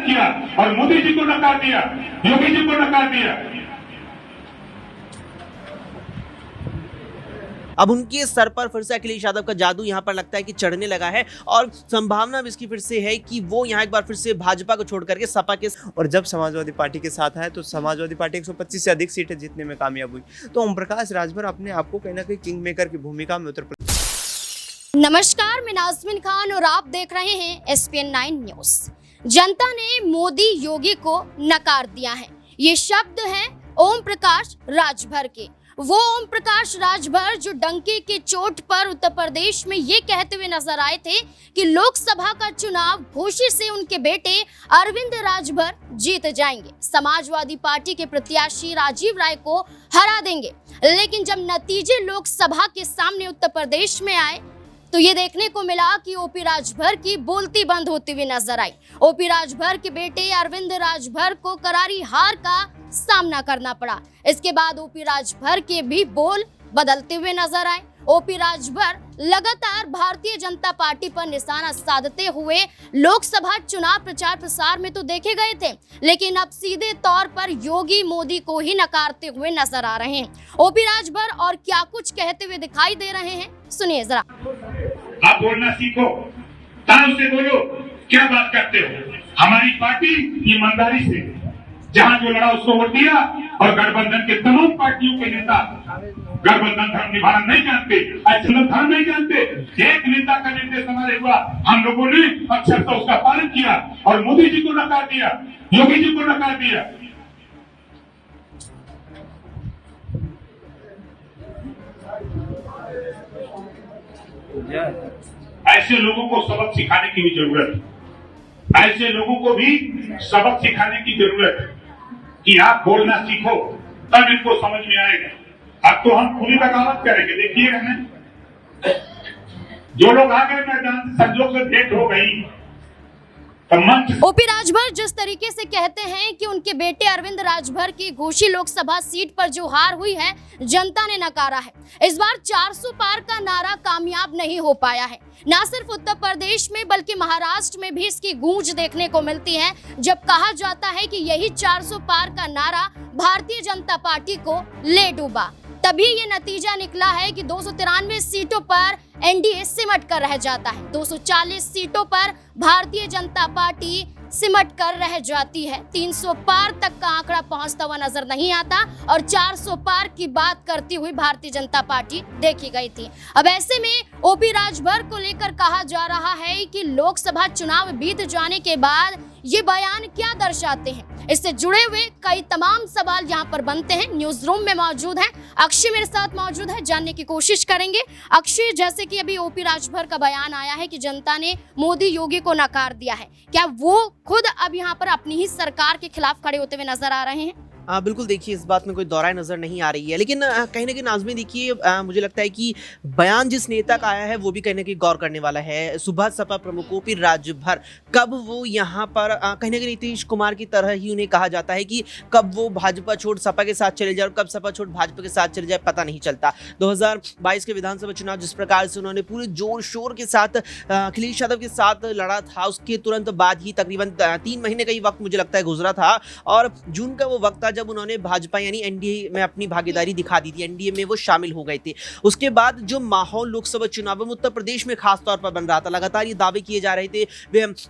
किया और मोदी जी को नकार दिया, योगी जी को नकार दिया। अब उनके सर पर फिर से अखिलेश यादव का जादू यहाँ पर लगता है कि चढ़ने लगा है और संभावना भी इसकी फिर से है कि वो यहाँ एक बार फिर से भाजपा को छोड़ करके सपा के और जब समाजवादी पार्टी के साथ आए तो समाजवादी पार्टी 125 से अधिक सीटें जीतने में कामयाब हुई। तो ओम प्रकाश राजभर अपने आप को कहीं ना कहीं किंग मेकर की भूमिका में उत्तर प्रदेश। नमस्कार, मैं नाज़मीन खान और आप देख रहे हैं SPN 9 न्यूज। जनता ने मोदी योगी को नकार दिया है। ये शब्द हैं ओम प्रकाश राजभर के। वो ओम प्रकाश राजभर जो डंके के चोट पर उत्तर प्रदेश में ये कहते हुए नजर आए थे कि लोकसभा का चुनाव घोषित से उनके बेटे अरविंद राजभर जीत जाएंगे, समाजवादी पार्टी के प्रत्याशी राजीव राय को हरा देंगे। लेकिन जब नतीजे लोकसभा के सामने उत्तर प्रदेश में आए तो ये देखने को मिला कि ओपी राजभर की बोलती बंद होती हुई नजर आई। ओपी राजभर के बेटे अरविंद राजभर को करारी हार का सामना करना पड़ा। इसके बाद ओपी राजभर के भी बोल बदलते हुए नजर आए। ओपी राजभर लगातार भारतीय जनता पार्टी पर निशाना साधते हुए लोकसभा चुनाव प्रचार प्रसार में तो देखे गए थे, लेकिन अब सीधे तौर पर योगी मोदी को ही नकारते हुए नजर आ रहे हैं। ओपी राजभर और क्या कुछ कहते हुए दिखाई दे रहे हैं, सुनिए जरा। आप बोलना सीखो, तान से बोलो, क्या बात करते हो। हमारी पार्टी ईमानदारी से जहां जो लड़ा उसको वोट दिया और गठबंधन के तमाम पार्टियों के नेता गठबंधन धर्म निभाना नहीं जानते, अच्छा धर्म नहीं जानते। एक नेता का निर्देश हमारे हुआ, हम लोगों ने अक्षरशः उसका पालन किया और मोदी जी को नकार दिया, योगी जी को नकार दिया। ऐसे लोगों को सबक सिखाने की भी जरूरत है। ऐसे लोगों को भी सबक सिखाने की जरूरत है कि आप बोलना सीखो, तब इनको समझ में आएगा। अब तो हम खुली बगावत करेंगे, देखिएगा ना। जो लोग आ गए मैदान से संजोग से भेंट हो गई। ओपी राजभर जिस तरीके से कहते हैं कि उनके बेटे अरविंद राजभर की घोषित लोकसभा सीट पर जो हार हुई है जनता ने नकारा है। इस बार 400 पार का नारा कामयाब नहीं हो पाया है। न सिर्फ उत्तर प्रदेश में बल्कि महाराष्ट्र में भी इसकी गूंज देखने को मिलती है, जब कहा जाता है कि यही 400 पार का नारा भारतीय जनता पार्टी को ले डूबा। तभी ये नतीजा निकला है कि 293 सीटों पर एनडीए सिमट कर रह जाता है, 240 सीटों पर भारतीय जनता पार्टी सिमट कर रह जाती है। 300 पार तक का आंकड़ा पहुंचता हुआ नजर नहीं आता और 400 पार की बात करती हुई भारतीय जनता पार्टी देखी गई थी। अब ऐसे में ओपी राजभर को लेकर कहा जा रहा है कि लोकसभा चुनाव बीत जाने के बाद ये बयान क्या दर्शाते हैं। इससे जुड़े हुए कई तमाम सवाल यहाँ पर बनते हैं। न्यूज रूम में मौजूद है अक्षय, मेरे साथ मौजूद है, जानने की कोशिश करेंगे। अक्षय, जैसे कि अभी ओपी राजभर का बयान आया है कि जनता ने मोदी योगी को नकार दिया है, क्या वो खुद अब यहाँ पर अपनी ही सरकार के खिलाफ खड़े होते हुए नजर आ रहे हैं? बिल्कुल, देखिए इस बात में कोई दोहराए नजर नहीं आ रही है, लेकिन कहीं ना कहीं नाज़मीन देखिए मुझे लगता है कि बयान जिस नेता का आया है वो भी कहीं ना कहीं गौर करने वाला है। सुबह सपा प्रमुख ओपी राजभर कब वो यहाँ पर कहीं ना कहीं नीतीश कुमार की तरह ही उन्हें कहा जाता है कि कब वो भाजपा छोड़ सपा के साथ चले जाए और कब सपा छोड़ भाजपा के साथ चले जाए पता नहीं चलता। 2022 के विधानसभा चुनाव जिस प्रकार से उन्होंने पूरे जोर शोर के साथ अखिलेश यादव के साथ लड़ा था, उसके तुरंत बाद ही तकरीबन 3 महीने का ही वक्त मुझे लगता है गुजरा था और जून का वो वक्त था जब उन्होंने भाजपा यानी एनडीए में अपनी भागीदारी दिखा दी थी, एनडीए में वो शामिल हो गए थे। उसके बाद जो माहौल लोकसभा चुनाव में उत्तर प्रदेश में खास तौर पर बन रहा था, लगातार ये दावे किए जा रहे थे,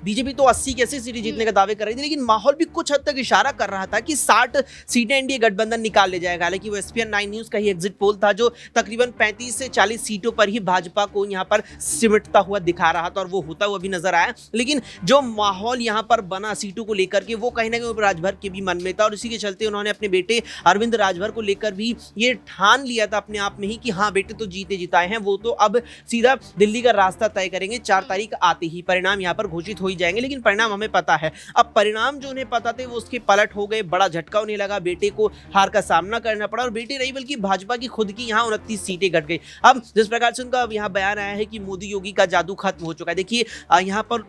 बीजेपी तो 80 की 80 सीटें जीतने का दावे कर रही थी, लेकिन माहौल भी कुछ हद तक इशारा कर रहा था कि 60 सीटें एनडीए गठबंधन निकाल ले जाएगा। हालांकि वो SPN 9 न्यूज का ही एग्जिट पोल था जो तकरीबन 35 से 40 सीटों पर ही भाजपा को यहाँ पर सिमटता हुआ दिखा रहा था और वो होता हुआ भी नजर आया। लेकिन जो माहौल यहाँ पर बना सीटों को लेकर के वो कहीं ना कहीं राजभर के भी मन में था और इसी के चलते उन्होंने अपने बेटे अरविंद राजभर को लेकर भी ये ठान लिया था अपने आप में ही कि हाँ बेटे तो जीते जिताए हैं, वो तो अब सीधा दिल्ली का रास्ता तय करेंगे। 4 तारीख आते ही परिणाम यहाँ पर घोषित हो ही जाएंगे। लेकिन परिणाम हमें पता है, अब परिणाम जो उन्हें पता थे वो उसके पलट हो गए। बड़ा झटका उन्हें लगा, बेटे को हार का सामना करना पड़ा और बेटे नहीं बल्कि भाजपा की खुद की यहाँ 29 सीटें घट गई। अब जिस प्रकार से उनका यहाँ बयान आया है कि मोदी योगी का जादू खत्म हो चुका है, देखिए यहाँ पर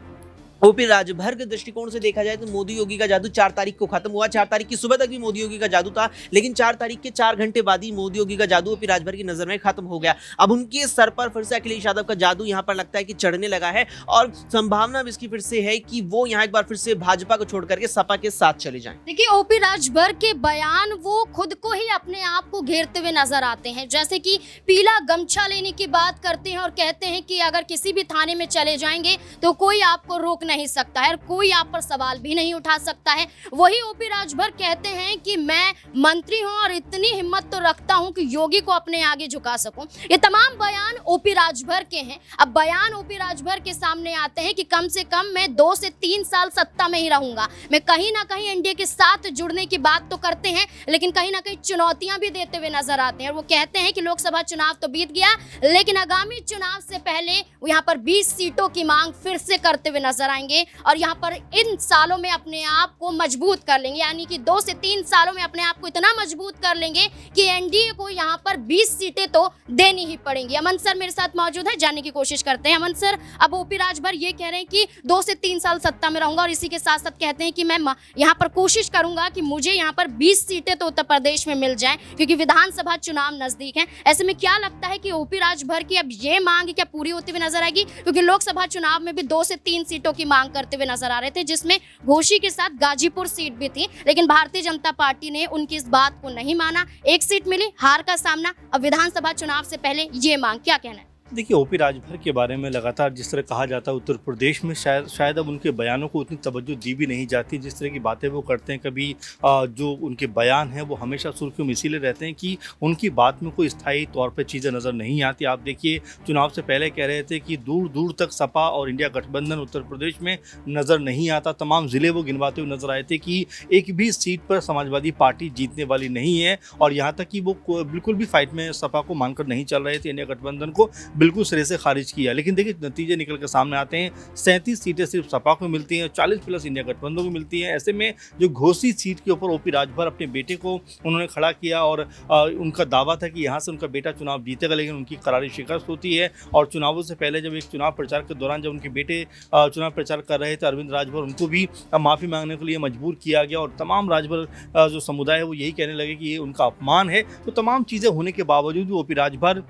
ओपी राजभर के दृष्टिकोण से देखा जाए तो मोदी योगी का जादू 4 तारीख को खत्म हुआ। 4 तारीख की सुबह तक भी मोदी योगी का जादू था, लेकिन 4 तारीख के 4 घंटे बाद ही मोदी योगी का जादू ओपी राजभर की नजर में खत्म हो गया। अब उनके सर पर फिर से अखिलेश यादव का जादू यहाँ पर लगता है कि चढ़ने लगा है और संभावना भी इसकी फिर से है कि वो यहाँ एक बार फिर से भाजपा को छोड़ करके सपा के साथ चले जाएं। देखिए, ओपी राजभर के बयान वो खुद को ही अपने आप को घेरते हुए नजर आते हैं, जैसे कि पीला गमछा लेने की बात करते हैं और कहते हैं कि अगर किसी भी थाने में चले जाएंगे तो कोई आपको रोक नहीं सकता है, कोई आप पर सवाल भी नहीं उठा सकता है। वही ओपी राजभर कहते हैं कि मैं मंत्री हूं और इतनी हिम्मत तो रखता हूं कि योगी को अपने आगे झुका सकूं। ये तमाम बयान ओपी राजभर के हैं। अब बयान ओपी राजभर के सामने आते हैं कि कम से कम मैं 2 से 3 साल सत्ता में ही रहूंगा। मैं कहीं ना कहीं एनडीए के साथ जुड़ने की बात तो करते हैं, लेकिन कहीं ना कहीं चुनौतियां भी देते हुए नजर आते हैं। वो कहते हैं कि लोकसभा चुनाव तो बीत गया, लेकिन आगामी चुनाव से पहले यहाँ पर 20 सीटों की मांग फिर से करते हुए नजर आएंगे और यहाँ पर इन सालों में अपने आप को मजबूत कर लेंगे, यानी कि 2 से 3 सालों में अपने आप को इतना मजबूत कर लेंगे कि एनडीए को यहाँ पर 20 सीटें तो देनी ही पड़ेंगी। अमन सर मेरे साथ मौजूद है, जानने की कोशिश करते हैं। अमन सर, अब ओपी राजभर ये कह रहे हैं कि 2 से 3 साल सत्ता में रहूंगा और इसी के साथ साथ कहते हैं कि मैं यहाँ पर कोशिश करूंगा कि मुझे यहाँ पर 20 सीटें तो उत्तर प्रदेश में मिल जाएं, क्योंकि विधानसभा चुनाव नजदीक है। ऐसे में क्या लगता है कि ओपी राजभर की अब ये मांग क्या पूरी होती हुई नजर आएगी? क्योंकि लोकसभा चुनाव में भी 2 से 3 सीटों की मांग करते हुए नजर आ रहे थे, जिसमें घोसी के साथ गाजीपुर सीट भी थी, लेकिन भारतीय जनता पार्टी ने उनकी इस बात को नहीं माना। 1 सीट मिली, हार का सामना। अब विधानसभा चुनाव से पहले ये मांग, क्या कहना है? देखिए, ओपी राजभर के बारे में लगातार जिस तरह कहा जाता है उत्तर प्रदेश में शायद अब उनके बयानों को उतनी तवज्जो दी भी नहीं जाती। जिस तरह की बातें वो करते हैं, कभी जो उनके बयान हैं वो हमेशा सुर्खियों में इसीलिए रहते हैं कि उनकी बात में कोई स्थायी तौर पे चीज़ें नज़र नहीं आती। आप देखिए, चुनाव से पहले कह रहे थे कि दूर दूर तक सपा और इंडिया गठबंधन उत्तर प्रदेश में नज़र नहीं आता। तमाम ज़िले वो गिनवाते हुए नजर आए थे कि एक भी सीट पर समाजवादी पार्टी जीतने वाली नहीं है, और यहाँ तक कि वो बिल्कुल भी फाइट में सपा को मानकर नहीं चल रहे थे, इंडिया गठबंधन को बिल्कुल सिरे से खारिज किया। लेकिन देखिए, नतीजे निकल कर सामने आते हैं। 37 सीटें सिर्फ सपा को मिलती हैं, 40+ इंडिया गठबंधन को मिलती हैं। ऐसे में जो घोसी सीट के ऊपर ओपी राजभर अपने बेटे को उन्होंने खड़ा किया और उनका दावा था कि यहाँ से उनका बेटा चुनाव जीतेगा, लेकिन उनकी करारी शिकस्त होती है। और चुनावों से पहले जब एक चुनाव प्रचार के दौरान जब उनके बेटे चुनाव प्रचार कर रहे थे अरविंद राजभर, उनको भी माफ़ी मांगने के लिए मजबूर किया गया और तमाम राजभर जो समुदाय है वो यही कहने लगे कि ये उनका अपमान है। तो तमाम चीज़ें होने के बावजूद भी ओपी राजभर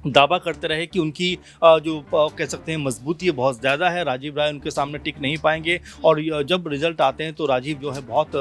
दावा करते रहे कि उनकी जो कह सकते हैं मजबूती है बहुत ज़्यादा है। राजीव राय उनके सामने टिक नहीं पाएंगे और जब रिजल्ट आते हैं तो राजीव जो है बहुत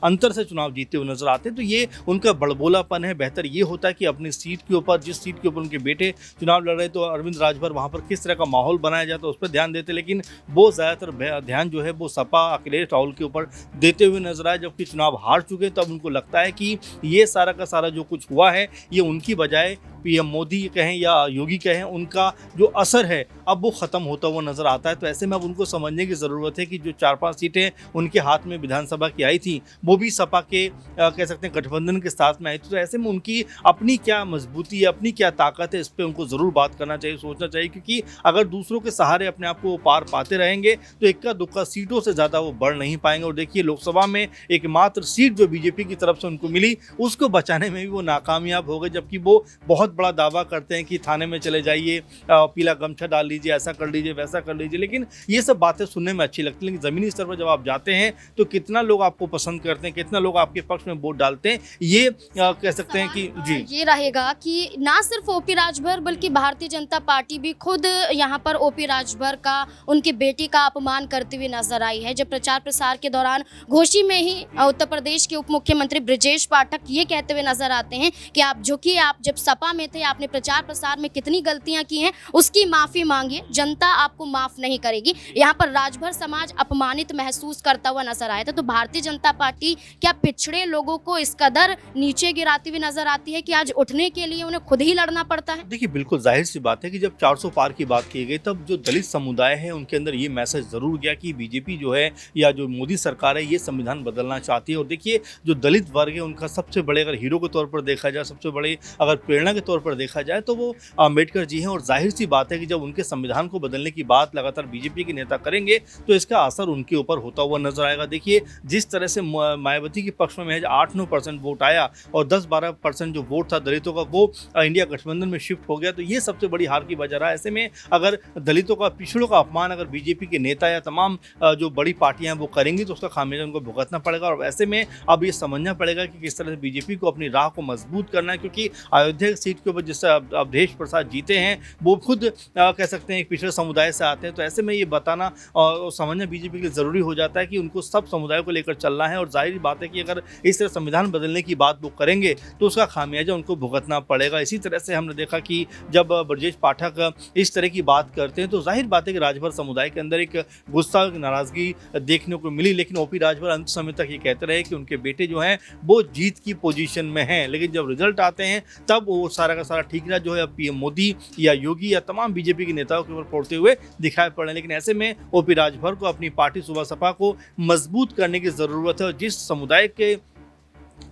अंतर से चुनाव जीतते हुए नजर आते हैं। तो ये उनका बड़बोलापन है। बेहतर ये होता है कि अपनी सीट के ऊपर, जिस सीट के ऊपर उनके बेटे चुनाव लड़ रहे तो अरविंद राजभर वहाँ पर किस तरह का माहौल बनाया जाता है उस पर ध्यान देते, लेकिन वो ज़्यादातर ध्यान जो है वो सपा अखिलेश राहुल के ऊपर देते हुए नजर आए। जबकि चुनाव हार चुके तब उनको लगता है कि ये सारा का सारा जो कुछ हुआ है ये उनकी बजाय पीएम मोदी कहें या योगी कहें, उनका जो असर है अब वो ख़त्म होता हुआ नज़र आता है। तो ऐसे में अब उनको समझने की ज़रूरत है कि जो 4-5 सीटें उनके हाथ में विधानसभा की आई थी वो भी सपा के कह सकते हैं गठबंधन के साथ में आई थी। तो ऐसे में उनकी अपनी क्या मजबूती है, अपनी क्या ताकत है, इस पर उनको ज़रूर बात करना चाहिए, सोचना चाहिए। क्योंकि अगर दूसरों के सहारे अपने आप को पार पाते रहेंगे तो इक्का दुक्का सीटों से ज़्यादा वो बढ़ नहीं पाएंगे। और देखिए, लोकसभा में एकमात्र सीट जो बीजेपी की तरफ से उनको मिली उसको बचाने में भी वो नाकामयाब हो गए। जबकि वो बहुत बड़ा दावा करते हैं कि थाने में चले जाइए, पीला गमछा डाल लीजिए, ऐसा कर लीजिए, वैसा कर लीजिए। लेकिन ये सब बातें सुनने में अच्छी लगती हैं, लेकिन ज़मीनी स्तर पर जब आप जाते हैं तो कितना लोग आपको पसंद करते हैं, कितना लोग आपके पक्ष में वोट डालते हैं, ये कह सकते हैं कि जी ये रहेगा कि ना सिर्फ ओपी राजभर बल्कि भारतीय जनता पार्टी भी खुद यहाँ पर ओपी राजभर का, उनके बेटे का अपमान करते हुए नजर आई है। जब प्रचार प्रसार के दौरान घोसी में ही उत्तर प्रदेश के उप मुख्यमंत्री ब्रजेश पाठक ये कहते हुए नजर आते हैं कि आप झुकिए, आप जब सपा में थे आपने प्रचार प्रसार में कितनी गलतियां की हैं उसकी माफी मांगिए, जनता आपको माफ नहीं करेगी। यहाँ पर राजभर समाज अपमानित महसूस करता हुआ नजर आया था। तो भारतीय जनता पार्टी क्या पिछड़े लोगों को इस कदर नीचे गिराती हुई नजर आती है कि आज उठने के लिए उन्हें खुद ही लड़ना पड़ता है? देखिए, बिल्कुल जाहिर सी बात है कि जब 400 पार की बात की गई तब जो दलित समुदाय है उनके अंदर ये मैसेज जरूर गया कि बीजेपी जो है या जो मोदी सरकार है ये संविधान बदलना चाहती है। और देखिए, जो दलित वर्ग है उनका सबसे बड़े, अगर हीरो के तौर पर देखा जाए, सबसे बड़े अगर प्रेरणा के तौर तौर पर देखा जाए तो वो अम्बेडकर जी हैं, और जाहिर सी बात है कि जब उनके संविधान को बदलने की बात लगातार बीजेपी के नेता करेंगे तो इसका असर उनके ऊपर होता हुआ नजर आएगा। देखिए, जिस तरह से मायावती के पक्ष में महज 8-9% वोट आया और 10-12% जो वोट था दलितों का वो इंडिया गठबंधन में शिफ्ट हो गया, तो ये सबसे बड़ी हार की वजह रहा। ऐसे में अगर दलितों का, पिछड़ों का अपमान अगर बीजेपी के नेता या तमाम जो बड़ी पार्टियां हैं वो करेंगी तो उसका खामियाजा उनको भुगतना पड़ेगा। और ऐसे में अब ये समझना पड़ेगा कि किस तरह से बीजेपी को अपनी राह को मजबूत करना है, क्योंकि अयोध्या की सीट के ऊपर जिससे अवधेश प्रसाद जीते हैं वो खुद कह सकते हैं एक पिछड़े समुदाय से आते हैं। तो ऐसे में ये बताना और समझना बीजेपी के लिए ज़रूरी हो जाता है कि उनको सब समुदायों को लेकर चलना है। और जाहिर बात है कि अगर इस तरह संविधान बदलने की बात वो करेंगे तो उसका खामियाजा उनको भुगतना पड़ेगा। इसी तरह से हमने देखा कि जब ब्रजेश पाठक इस तरह की बात करते हैं तो जाहिर बात है कि राजभर समुदाय के अंदर एक गुस्सा, नाराजगी देखने को मिली। लेकिन ओपी राजभर अंत समय तक ये कहते रहे कि उनके बेटे जो हैं वो जीत की पोजीशन में हैं, लेकिन जब रिजल्ट आते हैं तब वो सारा का सारा ठीकरा जो है पीएम मोदी या योगी या तमाम बीजेपी के नेताओं के ऊपर फोड़ते हुए दिखाई पड़ रहे हैं। लेकिन ऐसे में ओपी राजभर को अपनी पार्टी सुबह सपा को मजबूत करने की ज़रूरत है, और जिस समुदाय के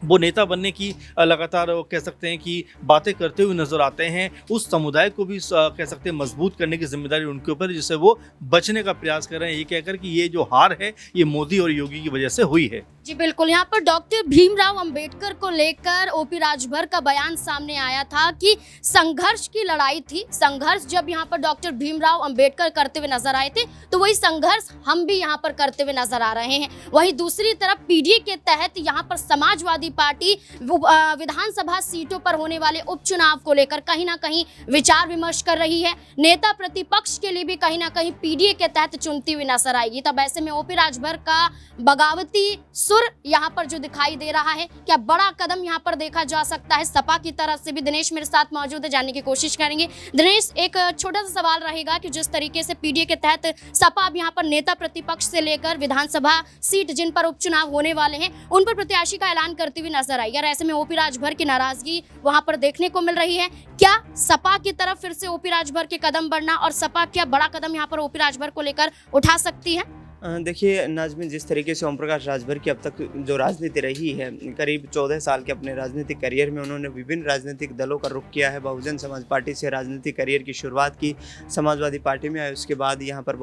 वो नेता बनने की लगातार कह सकते हैं कि बातें करते हुए नजर आते हैं, उस समुदाय को भी कह सकते हैं मजबूत करने की जिम्मेदारी उनके ऊपर है, जिससे वो बचने का प्रयास कर रहे हैं, ये कहकर कि ये जो हार है ये मोदी और योगी की वजह से हुई है। जी बिल्कुल, यहाँ पर डॉक्टर भीमराव अंबेडकर को लेकर ओपी राजभर का बयान सामने आया था कि संघर्ष की लड़ाई थी। संघर्ष जब यहाँ पर डॉक्टर भीमराव अंबेडकर करते हुए नजर आए थे तो वही संघर्ष हम भी यहाँ पर करते हुए नजर आ रहे हैं। वहीं दूसरी तरफ पीडीए के तहत यहाँ पर समाजवादी पार्टी विधानसभा सीटों पर होने वाले उपचुनाव को लेकर कहीं ना कहीं विचार विमर्श कर रही है। नेता प्रतिपक्ष के लिए भी कहीं ना कहीं पीडीए के तहत चुनती हुई नजर आएगी। तब ऐसे में ओपी राजभर का बगावती सुर यहाँ पर जो दिखाई दे रहा है, क्या बड़ा कदम यहाँ पर देखा जा सकता है सपा की तरफ से भी? दिनेश मेरे साथ मौजूद है, जानने की कोशिश करेंगे। दिनेश, एक छोटा सा सवाल रहेगा कि जिस तरीके से पीडीए के तहत सपा अब यहाँ पर नेता प्रतिपक्ष से लेकर विधानसभा सीट जिन पर उपचुनाव होने वाले हैं उन पर प्रत्याशी का ऐलान करती हुई नजर आई, और ऐसे में ओपी राजभर की नाराजगी वहां पर देखने को मिल रही है। क्या सपा की तरफ फिर से ओपी राजभर के कदम बढ़ना, और सपा क्या बड़ा कदम यहाँ पर ओपी राजभर को लेकर उठा सकती है? देखिए नाज़मीन, जिस तरीके से ओम प्रकाश राजभर की अब तक जो राजनीति रही है, करीब 14 साल के अपने राजनीतिक करियर में उन्होंने विभिन्न राजनीतिक दलों का रुख किया है। बहुजन समाज पार्टी से राजनीतिक करियर की शुरुआत की, समाजवादी पार्टी में आए, उसके बाद यहाँ पर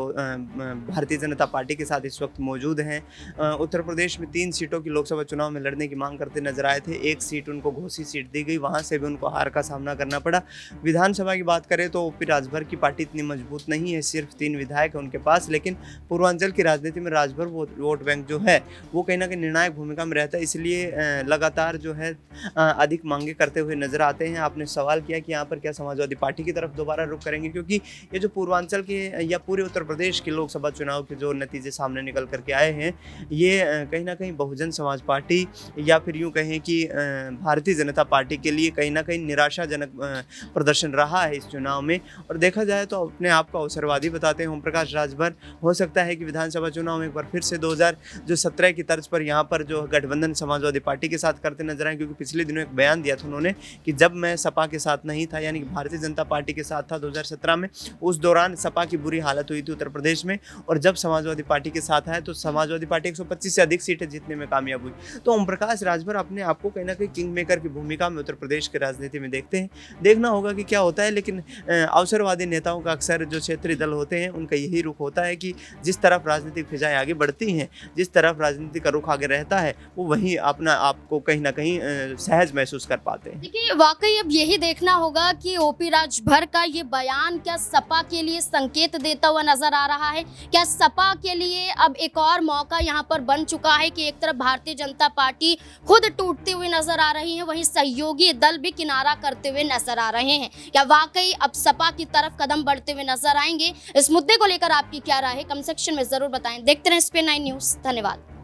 भारतीय जनता पार्टी के साथ इस वक्त मौजूद हैं। उत्तर प्रदेश में 3 सीटों की लोकसभा चुनाव में लड़ने की मांग करते नजर आए थे। एक सीट उनको घोषित सीट दी गई, वहाँ से भी उनको हार का सामना करना पड़ा। विधानसभा की बात करें तो ओपी राजभर की पार्टी इतनी मजबूत नहीं है, सिर्फ 3 विधायक हैं उनके पास, लेकिन पूर्वांचल की राजनीति में राजभर वोट बैंक जो है वो कहीं ना कहीं निर्णायक भूमिका में रहता है, इसलिए लगातार जो है अधिक मांगे करते हुए नजर आते हैं। आपने सवाल किया कि यहाँ पर क्या समाजवादी पार्टी की तरफ दोबारा रुख करेंगे, क्योंकि ये जो पूर्वांचल के या पूरे उत्तर प्रदेश के लोकसभा चुनाव के जो नतीजे सामने निकल करके आए हैं, ये कहीं ना कहीं बहुजन समाज पार्टी या फिर यूँ कहें कि भारतीय जनता पार्टी के लिए कहीं ना कहीं निराशाजनक प्रदर्शन रहा है इस चुनाव में। और देखा जाए तो अपने आप को अवसरवादी बताते हैं ओम प्रकाश राजभर। हो सकता है कि विधानसभा चुनाव में एक बार फिर से 2017 की तर्ज पर यहाँ पर जो गठबंधन समाजवादी पार्टी के साथ करते नजर आए, क्योंकि पिछले दिनों एक बयान दिया था उन्होंने कि जब मैं सपा के साथ नहीं था, यानी कि भारतीय जनता पार्टी के साथ था 2017 में, उस दौरान सपा की बुरी हालत हुई थी उत्तर प्रदेश में, और जब समाजवादी पार्टी के साथ आए तो समाजवादी पार्टी 125 से अधिक सीटें जीतने में कामयाब हुई। तो ओम प्रकाश राजभर अपने आप को कहीं ना कहीं किंग मेकर की भूमिका में उत्तर प्रदेश की राजनीति में देखते हैं। देखना होगा कि क्या होता है, लेकिन अवसरवादी नेताओं का अक्सर जो क्षेत्रीय दल होते हैं उनका यही रुख होता है कि जिस तरफ राजनीतिक फिजाएं आगे बढ़ती हैं, जिस तरफ राजनीति का रुख आगे रहता है, वो वहीं अपना आपको कहीं ना कहीं सहज महसूस कर पाते हैं। देखिए, वाकई अब यही देखना होगा कि ओपी राजभर का ये बयान क्या सपा के लिए संकेत देता हुआ नजर आ रहा है। क्या सपा के लिए अब एक और मौका यहाँ पर बन चुका है कि एक तरफ भारतीय जनता पार्टी खुद टूटती हुई नजर आ रही है, वहीं सहयोगी दल भी किनारा करते हुए नजर आ रहे हैं। क्या वाकई अब सपा की तरफ कदम बढ़ते हुए नजर आएंगे? इस मुद्दे को लेकर आपकी क्या राय है, कमेंट सेक्शन में जरूर बताएं। देखते रहें स्पेन 9 न्यूज़। धन्यवाद।